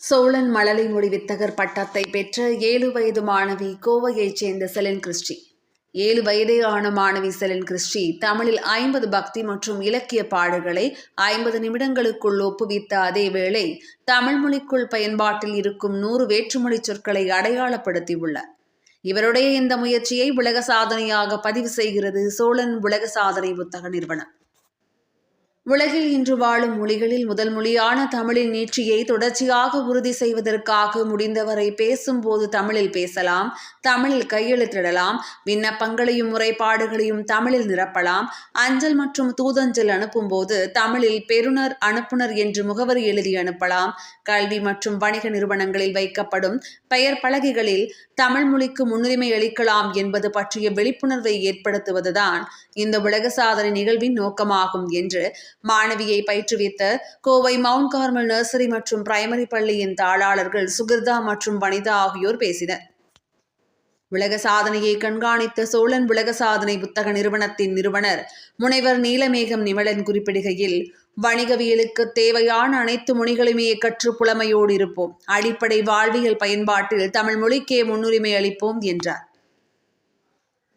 சோழன் மழலை மொழி வித்தகர் பட்டத்தை பெற்ற 7 வயது மாணவி கோவையைச் சேர்ந்த செலின் கிறிஸ்டி. 7 வயதே ஆன மாணவி செலின் கிறிஸ்டி தமிழில் 50 பக்தி மற்றும் இலக்கிய பாடல்களை 50 நிமிடங்களுக்குள் ஒப்புவித்த அதேவேளை தமிழ் மொழிக்குள் பயன்பாட்டில் இருக்கும் 100 வேற்றுமொழி சொற்களை அடையாளப்படுத்தியுள்ளார். இவருடைய இந்த முயற்சியை உலக சாதனையாக பதிவு செய்கிறது சோழன் உலக சாதனை புத்தக நிறுவனம். உலகில் இன்று வாழும் மொழிகளில் முதல் மொழியான தமிழின் நீட்சியை தொடர்ச்சியாக உறுதி செய்வதற்காக முடிந்தவரை பேசும்போது தமிழில் பேசலாம், தமிழில் கையெழுத்திடலாம், விண்ணப்பங்களையும் முறைப்பாடுகளையும் தமிழில் நிரப்பலாம், அஞ்சல் மற்றும் தூதஞ்சல் அனுப்பும்போது தமிழில் பெறுநர் அனுப்புனர் என்று முகவரி எழுதி அனுப்பலாம், கல்வி மற்றும் வணிக நிறுவனங்களில் வைக்கப்படும் பெயர் பலகைகளில் தமிழ் மொழிக்கு முன்னுரிமை அளிக்கலாம் என்பது பற்றிய விழிப்புணர்வை ஏற்படுத்துவதுதான் இந்த உலக சாதனை நிகழ்வின் நோக்கமாகும் என்று மாணவியை பயிற்றுவித்த கோவை மவுண்ட் கார்மல் நர்சரி மற்றும் பிரைமரி பள்ளியின் தாளாளர்கள் சுகிர்தா மற்றும் வனிதா ஆகியோர் பேசினர். உலக சாதனையை கண்காணித்த சோழன் உலக சாதனை புத்தக நிறுவனத்தின் நிறுவனர் முனைவர் நீலமேகம் நிமலன் குறிப்பிடுகையில், வணிகவியலுக்கு தேவையான அனைத்து மொழிகளுமே கற்று புலமையோடு இருப்போம், அடிப்படை வாழ்வியல் பயன்பாட்டில் தமிழ் மொழிக்கே முன்னுரிமை அளிப்போம் என்றார்.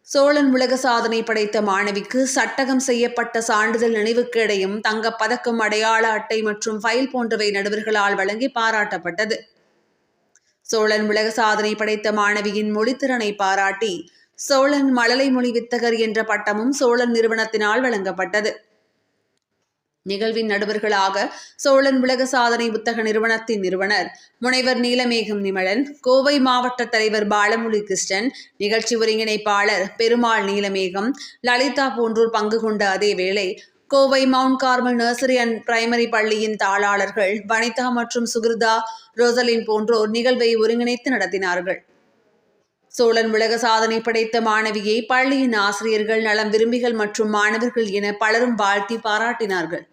சோழன் உலக சாதனை படைத்த மாணவிக்கு சட்டகம் செய்யப்பட்ட சான்றிதழ் நினைவுக்கேடையும் தங்கப்பதக்கம் அடையாள அட்டை மற்றும் ஃபைல் போன்றவை நடுவர்களால் வழங்கி பாராட்டப்பட்டது. சோழன் உலக சாதனை படைத்த மாணவியின் மொழித்திறனை பாராட்டி சோழன் மழலை மொழி வித்தகர் என்ற பட்டமும் சோழன் நிறுவனத்தினால் வழங்கப்பட்டது. நிகழ்வின் நடுவர்களாக சோழன் உலக சாதனை புத்தக நிறுவனத்தின் நிறுவனர் முனைவர் நீலமேகம் நிமலன், கோவை மாவட்ட தலைவர் பாலமுரளி கிருஷ்ணன், நிகழ்ச்சி ஒருங்கிணைப்பாளர் பெருமாள் நீலமேகம், லலிதா போன்றோர் பங்கு கொண்ட அதேவேளை Kovai mount Carmel nursery and primary பள்ளியின் தாளாளர்கள் வனிதா மற்றும் சுகிர்தா, ரோசலின் போன்றோர் நிகழ்வை ஒருங்கிணைத்து நடத்தினார்கள். சோழன் உலக சாதனை படைத்த மாணவியை பள்ளியின் ஆசிரியர்கள், நலம் விரும்பிகள் மற்றும் மாணவர்கள் என பலரும் வாழ்த்தி பாராட்டினார்கள்.